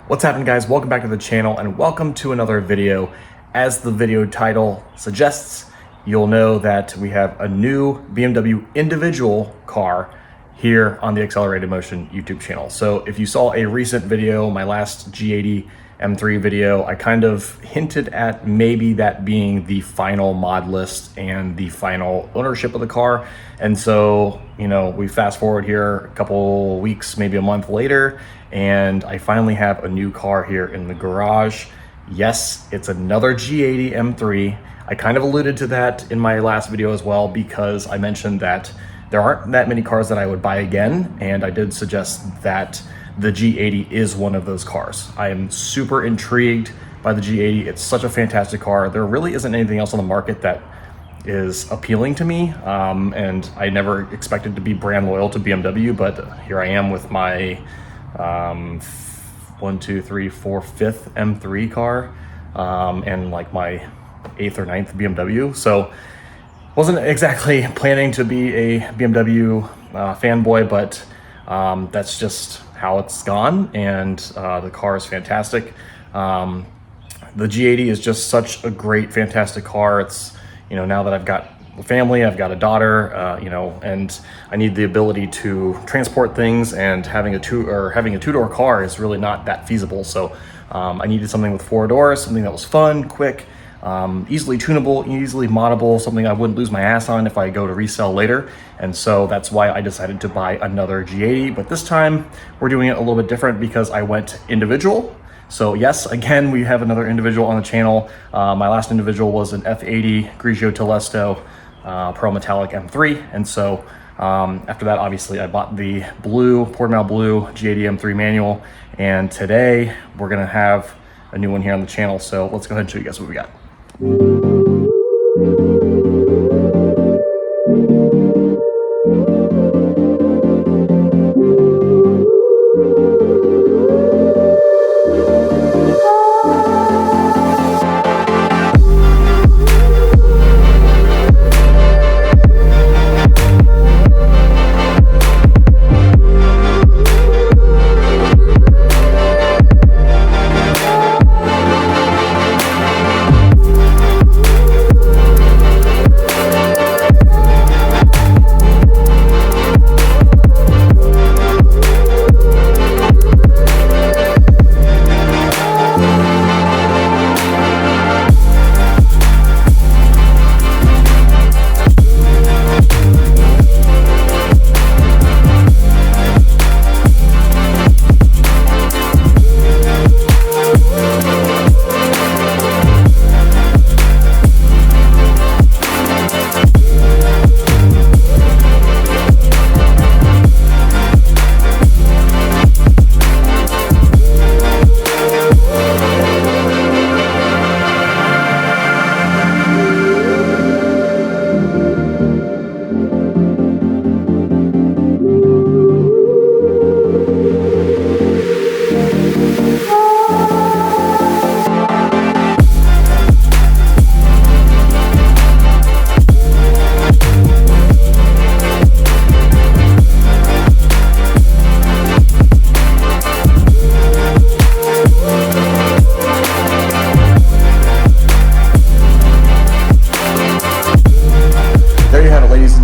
What's happening, guys? Welcome back to the channel and welcome to another video. As the video title suggests, you'll know that we have a new BMW individual car here on the Accelerated Motion YouTube channel. So if you saw a recent video, my last G80 M3 video, I kind of hinted at maybe that being the final mod list and the final ownership of the car. And so, you know, we fast forward here a couple weeks, maybe a month later, and I finally have a new car here in the garage. Yes, it's another G80 M3. I kind of alluded to that in my last video as well, because I mentioned that there aren't that many cars that I would buy again, and I did suggest that the G80 is one of those cars. I am super intrigued by the G80. It's such a fantastic car. There really isn't anything else on the market that is appealing to me, and I never expected to be brand loyal to BMW, but here I am with my 5th M3 car, and like my 8th or 9th BMW. So wasn't exactly planning to be a BMW fanboy, but that's just how it's gone, and the car is fantastic. The G80 is just such a great, fantastic car. It's, you know, now that I've got a family, I've got a daughter, you know, and I need the ability to transport things, and having a two-door car is really not that feasible. So I needed something with 4 doors, something that was fun, quick, easily tunable, easily moddable, something I wouldn't lose my ass on if I go to resell later. And so that's why I decided to buy another G80, but this time we're doing it a little bit different because I went individual. So yes, again, we have another individual on the channel. My last individual was an F80 Grigio Telesto Pearl Metallic M3. And so after that, obviously I bought the Portimao Blue G80 M3 manual, and today we're gonna have a new one here on the channel. So let's go ahead and show you guys what we got.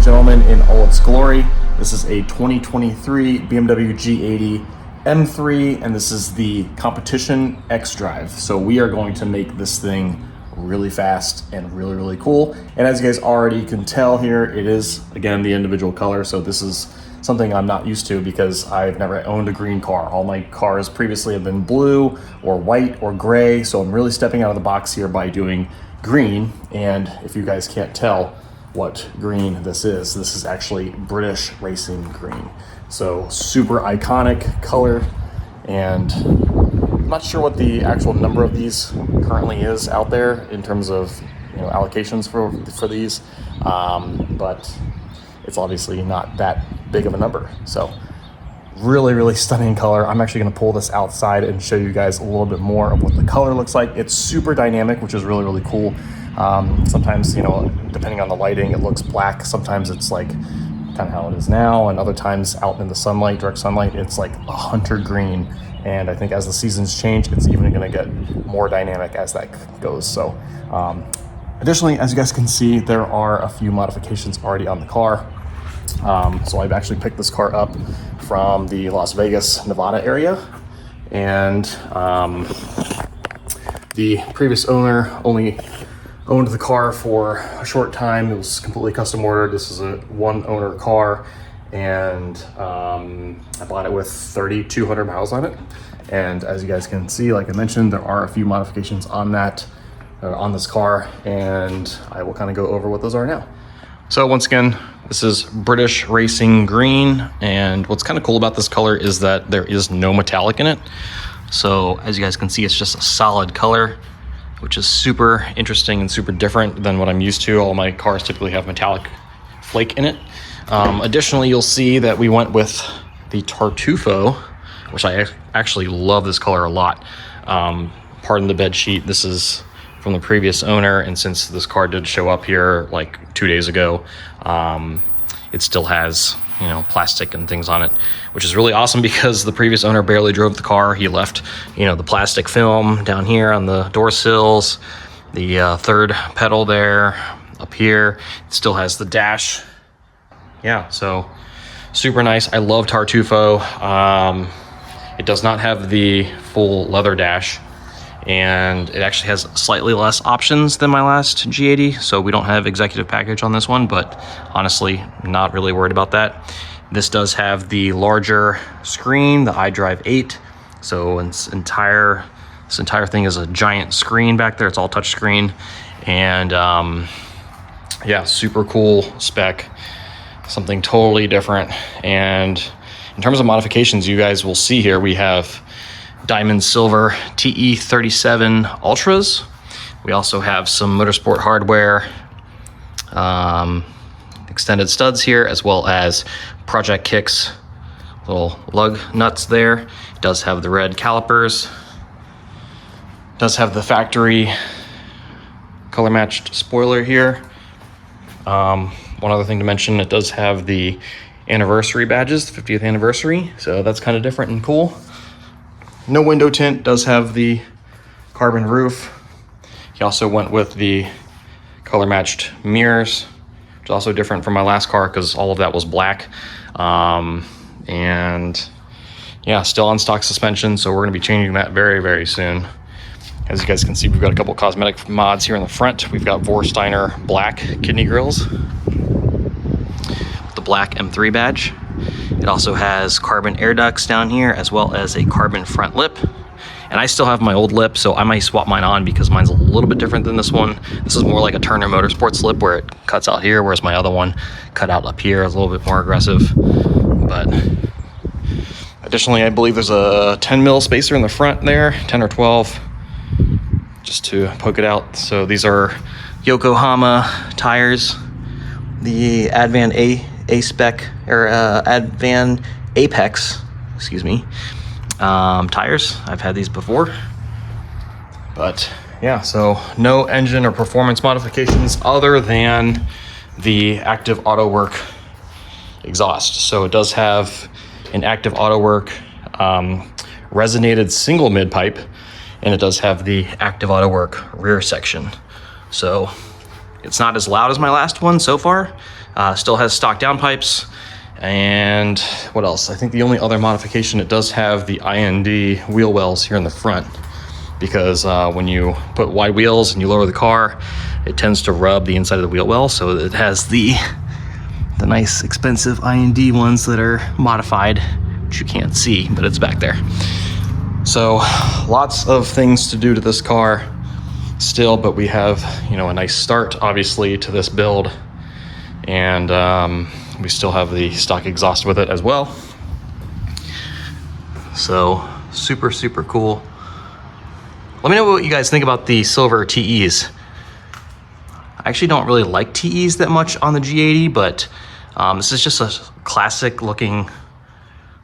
Gentlemen, in all its glory. This is a 2023 BMW G80 M3, and this is the competition X Drive. So we are going to make this thing really fast and really, really cool. And as you guys already can tell here, it is, again, the individual color. So this is something I'm not used to because I've never owned a green car. All my cars previously have been blue or white or gray. So I'm really stepping out of the box here by doing green. And if you guys can't tell what green this is actually British racing green. So super iconic color, and I'm not sure what the actual number of these currently is out there in terms of, you know, allocations for these, but it's obviously not that big of a number. So really, really stunning color. I'm actually gonna pull this outside and show you guys a little bit more of what the color looks like. It's super dynamic, which is really, really cool. Sometimes, you know, depending on the lighting, it looks black. Sometimes it's like kind of how it is now, and other times out in the sunlight, direct sunlight, it's like a hunter green, And I think as the seasons change, it's even gonna get more dynamic as that goes. So additionally, as you guys can see, there are a few modifications already on the car. So I've actually picked this car up from the Las Vegas, Nevada area. And the previous owner only owned the car for a short time. It was completely custom ordered. This is a one owner car, and I bought it with 3,200 miles on it. And as you guys can see, like I mentioned, there are a few modifications on that, on this car, and I will kind of go over what those are now. So once again, this is British Racing Green, and what's kind of cool about this color is that there is no metallic in it. So as you guys can see, it's just a solid color, which is super interesting and super different than what I'm used to. All my cars typically have metallic flake in it. Additionally, you'll see that we went with the Tartufo, which I actually love this color a lot. Pardon the bed sheet. This is from the previous owner, and since this car did show up here like 2 days ago, it still has, you know, plastic and things on it, which is really awesome because the previous owner barely drove the car. He left, you know, the plastic film down here on the door sills, the third pedal there, up here. It still has the dash. Yeah, so super nice. I love Tartufo. It does not have the full leather dash, and it actually has slightly less options than my last G80, so we don't have executive package on this one, but honestly, not really worried about that. This does have the larger screen, the iDrive 8, so this entire thing is a giant screen back there. It's all touch screen, and yeah, super cool spec, something totally different. And in terms of modifications, you guys will see here, we have Diamond Silver TE37 Ultras. We also have some motorsport hardware, extended studs here, as well as Project Kicks little lug nuts there. It does have the red calipers. It does have the factory color matched spoiler here. One other thing to mention, it does have the anniversary badges, the 50th anniversary, so that's kind of different and cool. No window tint, does have the carbon roof. He also went with the color matched mirrors, which is also different from my last car because all of that was black. And yeah, still on stock suspension, so we're gonna be changing that very, very soon. As you guys can see, we've got a couple cosmetic mods here in the front. We've got Vorsteiner black kidney grills, the black M3 badge. It also has carbon air ducts down here, as well as a carbon front lip. And I still have my old lip, so I might swap mine on because mine's a little bit different than this one. This is more like a Turner Motorsports lip where it cuts out here, whereas my other one cut out up here, is a little bit more aggressive. But additionally, I believe there's a 10 mil spacer in the front there, 10 or 12, just to poke it out. So these are Yokohama tires, the Advan A-Spec, or Advan Apex, excuse me, tires. I've had these before. But yeah, so no engine or performance modifications other than the active auto work exhaust. So it does have an active auto work resonated single mid pipe, and it does have the active auto work rear section. So it's not as loud as my last one so far. Still has stock downpipes. And what else? I think the only other modification, it does have the IND wheel wells here in the front, because when you put wide wheels and you lower the car, it tends to rub the inside of the wheel well. So it has the nice expensive IND ones that are modified, which you can't see, but it's back there. So lots of things to do to this car still, but we have, you know, a nice start obviously to this build, and we still have the stock exhaust with it as well. So super, super cool. Let me know what you guys think about the silver TEs. I actually don't really like TEs that much on the G80, but this is just a classic looking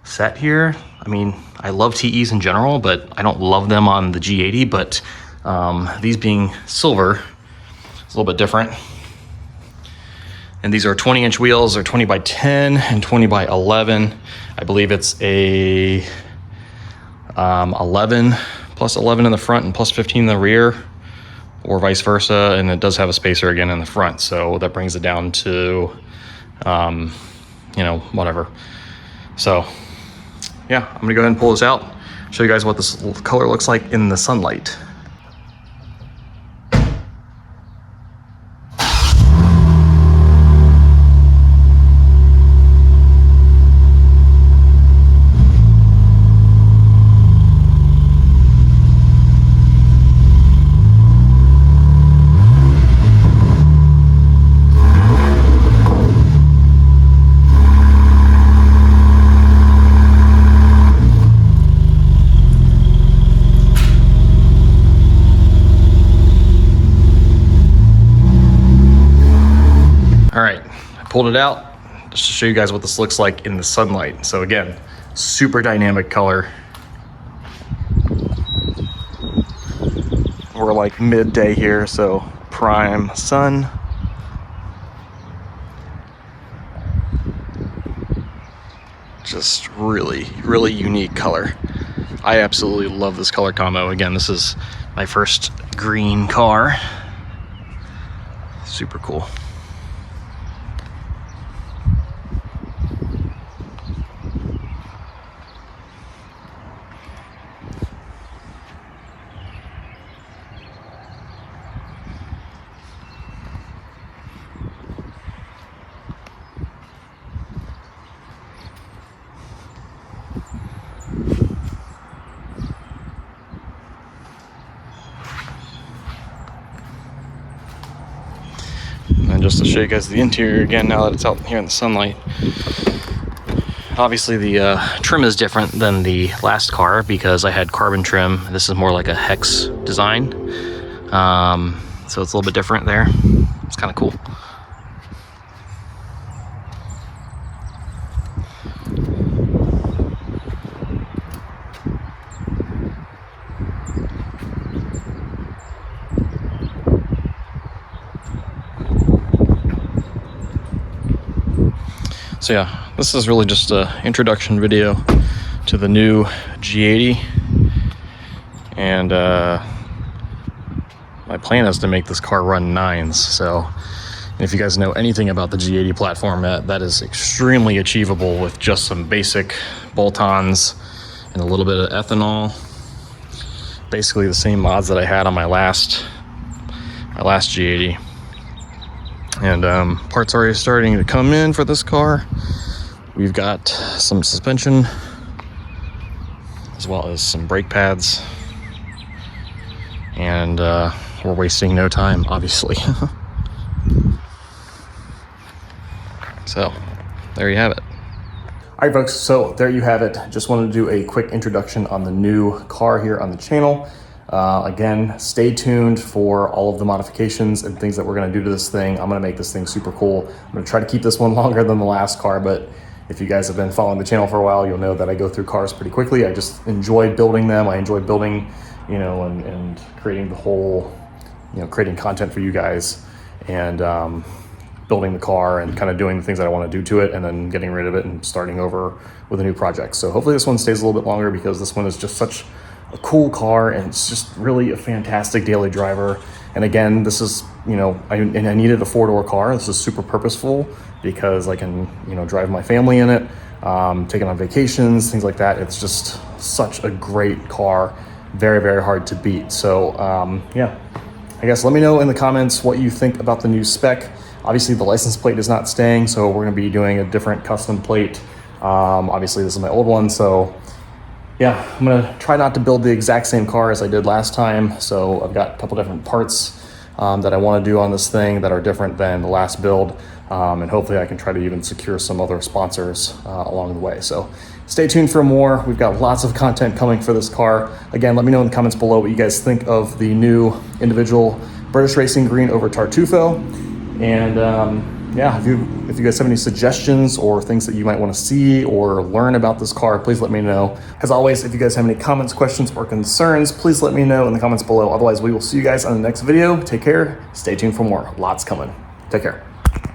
set here. I mean, I love TEs in general, but I don't love them on the G80, but these being silver, it's a little bit different. And these are 20-inch wheels, or 20 by 10 and 20 by 11. I believe it's a 11 plus 11 in the front and plus 15 in the rear, or vice versa. And it does have a spacer again in the front, so that brings it down to you know, whatever. So yeah, I'm gonna go ahead and pull this out, show you guys what this color looks like in the sunlight. All right, I pulled it out just to show you guys what this looks like in the sunlight. So again, super dynamic color. We're like midday here, so prime sun. Just really, really unique color. I absolutely love this color combo. Again, this is my first green car. Super cool. And just to show you guys the interior again, now that it's out here in the sunlight. Obviously the trim is different than the last car because I had carbon trim. This is more like a hex design. So it's a little bit different there. It's kind of cool. So yeah, this is really just an introduction video to the new G80, and my plan is to make this car run 9s. So if you guys know anything about the G80 platform, that is extremely achievable with just some basic bolt-ons and a little bit of ethanol. Basically the same mods that I had on my last G80. And parts are already starting to come in for this car. We've got some suspension as well as some brake pads, and we're wasting no time, obviously. So there you have it. All right, folks, so there you have it. Just wanted to do a quick introduction on the new car here on the channel. Again, stay tuned for all of the modifications and things that we're going to do to this thing. I'm going to make this thing super cool. I'm going to try to keep this one longer than the last car, but if you guys have been following the channel for a while, you'll know that I go through cars pretty quickly. I just enjoy building them. I enjoy building, you know, and creating the whole, you know, creating content for you guys, and building the car and kind of doing the things that I want to do to it, and then getting rid of it and starting over with a new project. So hopefully this one stays a little bit longer, because this one is just such a cool car, and it's just really a fantastic daily driver. And again, this is, you know, I needed a 4-door car. This is super purposeful because I can, you know, drive my family in it, take it on vacations, things like that. It's just such a great car, very, very hard to beat. So yeah, I guess let me know in the comments what you think about the new spec. Obviously the license plate is not staying, so we're gonna be doing a different custom plate. Obviously this is my old one, so yeah, I'm gonna try not to build the exact same car as I did last time. So I've got a couple different parts that I wanna do on this thing that are different than the last build. And hopefully I can try to even secure some other sponsors along the way. So stay tuned for more. We've got lots of content coming for this car. Again, let me know in the comments below what you guys think of the new individual British Racing Green over Tartufo. And yeah, if you guys have any suggestions or things that you might want to see or learn about this car, please let me know. As always, if you guys have any comments, questions, or concerns, please let me know in the comments below. Otherwise, we will see you guys on the next video. Take care. Stay tuned for more. Lots coming. Take care.